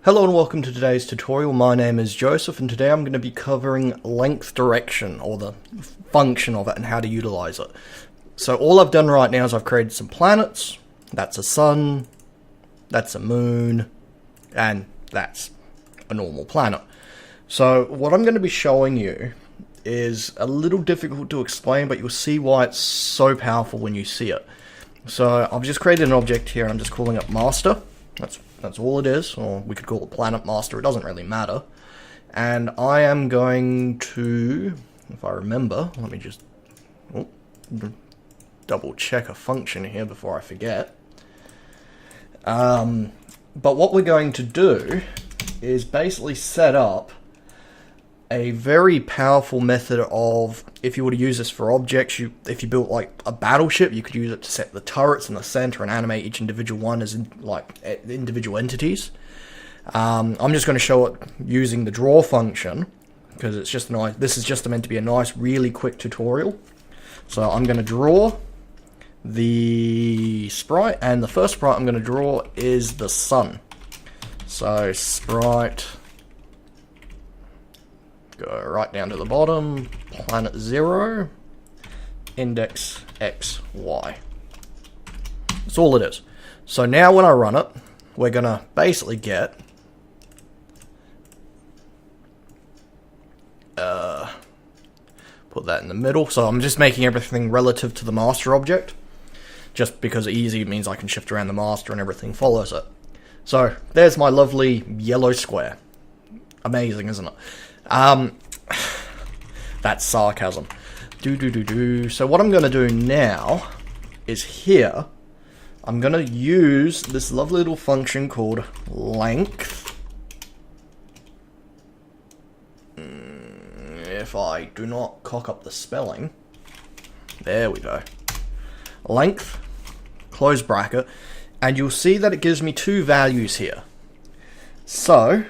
Hello and welcome to today's tutorial. My name is Joseph and today I'm going to be covering length direction, or the function of it and how to utilize it. So all I've done right now is I've created some planets. That's a sun, that's a moon, and that's a normal planet. So what I'm going to be showing you is a little difficult to explain, but you'll see why it's so powerful when you see it. So I've just created an object here and I'm just calling it master. That's all it is, or we could call it planet master, it doesn't really matter. And I am going to, if I remember, let me just double check a function here before I forget. But what we're going to do is basically set up a very powerful method of, if you were to use this for objects, if you built like a battleship, you could use it to set the turrets in the center and animate each individual one as individual entities. I'm just going to show it using the draw function because it's just nice. This is just meant to be a nice, really quick tutorial. So I'm going to draw the sprite, and the first sprite I'm going to draw is the sun. So sprite, go right down to the bottom, planet 0, index x, y. That's all it is. So now when I run it, we're going to basically get put that in the middle. So I'm just making everything relative to the master object. Just because easy means I can shift around the master and everything follows it. So there's my lovely yellow square. Amazing, isn't it? That's sarcasm. So what I'm going to do now is here, I'm going to use this lovely little function called length. If I do not cock up the spelling, there we go. Length, close bracket, and you'll see that it gives me two values here. So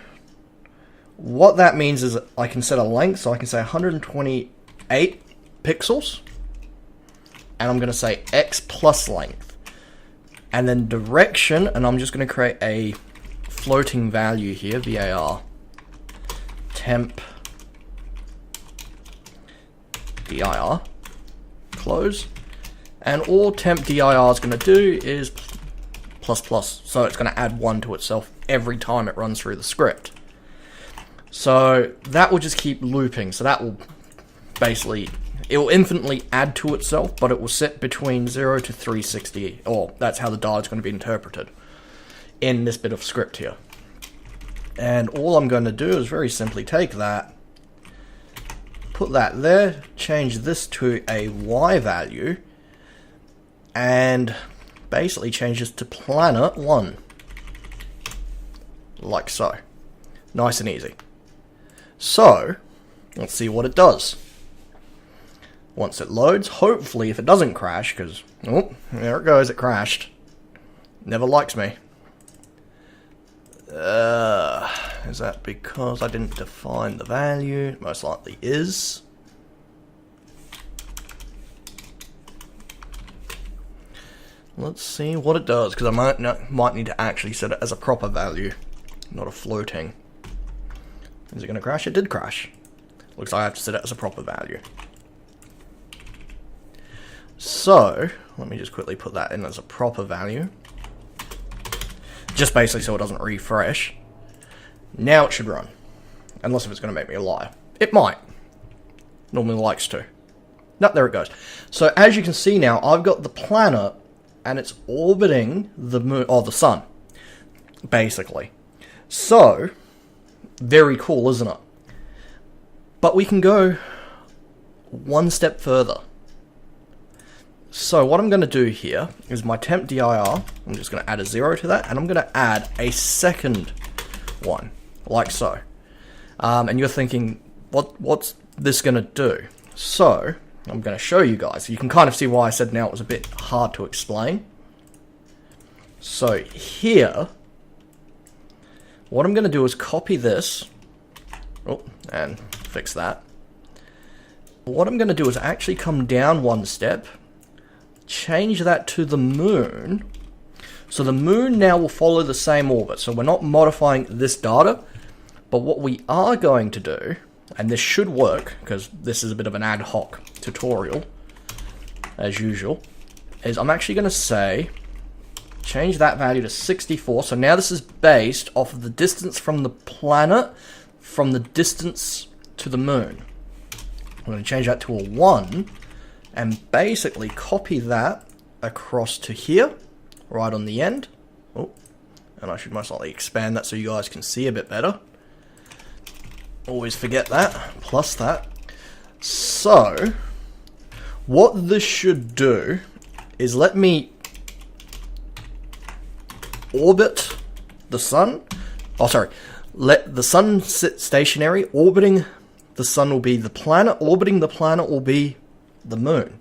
what that means is I can set a length, so I can say 128 pixels, and I'm going to say x plus length, and then direction, and I'm just going to create a floating value here, var, temp dir, close, and all temp dir is going to do is plus plus, so it's going to add 1 to itself every time it runs through the script. So that will just keep looping. So that will basically, it will infinitely add to itself, but it will sit between 0 to 360, or that's how the die is going to be interpreted in this bit of script here. And all I'm going to do is very simply take that, put that there, change this to a y value, and basically change this to planet 1. Like so. Nice and easy. So, let's see what it does. Once it loads, hopefully if it doesn't crash, because, oh, there it goes, it crashed. Never likes me. Is that because I didn't define the value? Most likely is. Let's see what it does, because I might need to actually set it as a proper value, not a floating. Is it going to crash? It did crash. Looks like I have to set it as a proper value. So, let me just quickly put that in as a proper value. Just basically so it doesn't refresh. Now it should run. Unless if it's going to make me a liar. It might. Normally likes to. No, there it goes. So as you can see now, I've got the planet and it's orbiting the moon, or the sun. Basically. So, very cool, isn't it? But we can go one step further. So what I'm going to do here is my temp dir, I'm just going to add a 0 to that, and I'm going to add a second one, like so. And you're thinking, what's this going to do? So, I'm going to show you guys. You can kind of see why I said now it was a bit hard to explain. So here, what I'm going to do is copy this, and fix that. What I'm going to do is actually come down one step, change that to the moon, So the moon now will follow the same orbit. So we're not modifying this data, but what we are going to do, and this should work, because this is a bit of an ad hoc tutorial, as usual, is I'm actually going to say, change that value to 64. So now this is based off of the distance from the planet from the distance to the moon. I'm going to change that to a 1 and basically copy that across to here, right on the end. Oh, and I should most likely expand that so you guys can see a bit better. Always forget that, plus that. So, what this should do is let me orbit the sun. Oh, sorry. Let the sun sit stationary. Orbiting the sun will be the planet. Orbiting the planet will be the moon.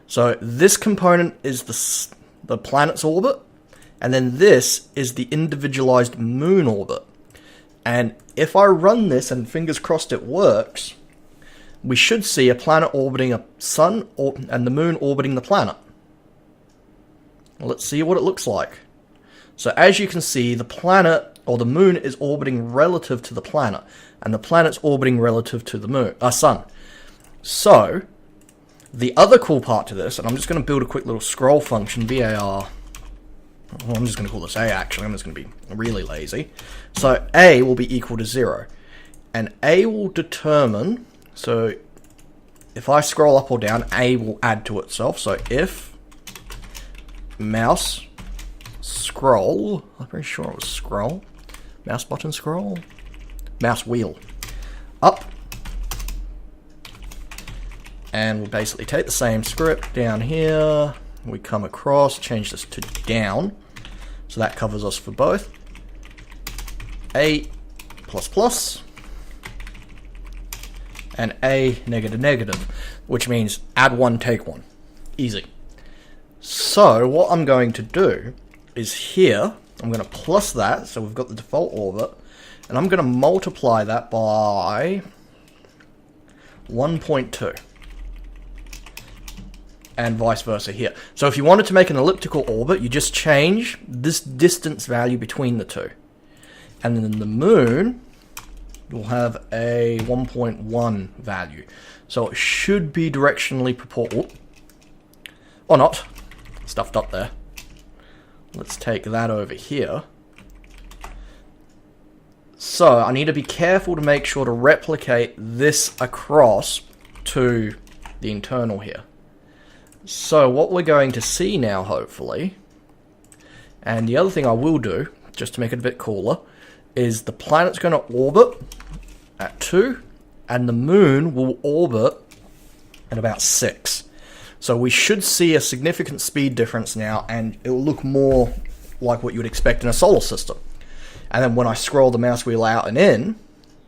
So this component is the planet's orbit, and then this is the individualized moon orbit. And if I run this, and fingers crossed it works, we should see a planet orbiting a sun and the moon orbiting the planet. Let's see what it looks like. So as you can see, the planet, or the moon, is orbiting relative to the planet, and the planet's orbiting relative to the sun. So, the other cool part to this, and I'm just going to build a quick little scroll function, var. Well, I'm just going to call this A, actually. I'm just going to be really lazy. So, A will be equal to 0. And A will determine, so if I scroll up or down, A will add to itself. So, if mouse scroll, I'm pretty sure it was scroll, mouse button scroll, mouse wheel up, and we'll basically take the same script down here, we come across, change this to down, so that covers us for both, A++, and A negative, which means add 1, take 1, easy. So what I'm going to do is here, I'm going to plus that, so we've got the default orbit, and I'm going to multiply that by 1.2. And vice versa here. So if you wanted to make an elliptical orbit, you just change this distance value between the two. And then the moon will have a 1.1 value. So it should be directionally proportional. Or not. Stuffed up there. Let's take that over here. So I need to be careful to make sure to replicate this across to the internal here. So what we're going to see now, hopefully, and the other thing I will do, just to make it a bit cooler, is the planet's going to orbit at 2, and the moon will orbit at about 6. So we should see a significant speed difference now, and it will look more like what you would expect in a solar system. And then when I scroll the mouse wheel out and in,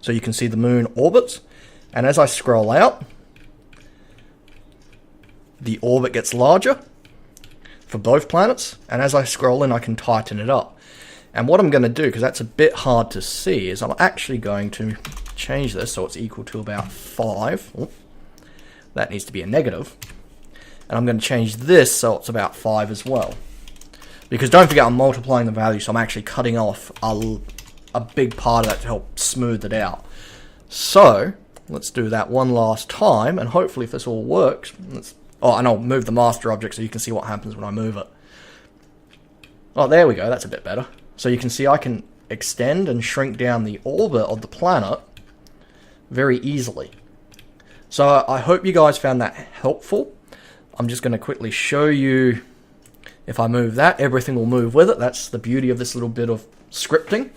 so you can see the moon orbits, and as I scroll out, the orbit gets larger for both planets, and as I scroll in, I can tighten it up. And what I'm going to do, because that's a bit hard to see, is I'm actually going to change this so it's equal to about 5. Oh, that needs to be a negative. And I'm going to change this so it's about 5 as well. Because don't forget, I'm multiplying the value, so I'm actually cutting off a big part of that to help smooth it out. So, let's do that one last time, and hopefully if this all works, and I'll move the master object so you can see what happens when I move it. Oh, there we go, that's a bit better. So you can see I can extend and shrink down the orbit of the planet very easily. So I hope you guys found that helpful. I'm just going to quickly show you, if I move that, everything will move with it. That's the beauty of this little bit of scripting.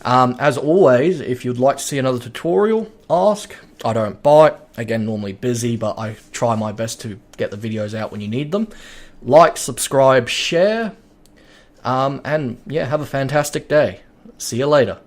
As always, if you'd like to see another tutorial, ask. I don't bite. Again, normally busy, but I try my best to get the videos out when you need them. Like, subscribe, share, and yeah, have a fantastic day. See you later.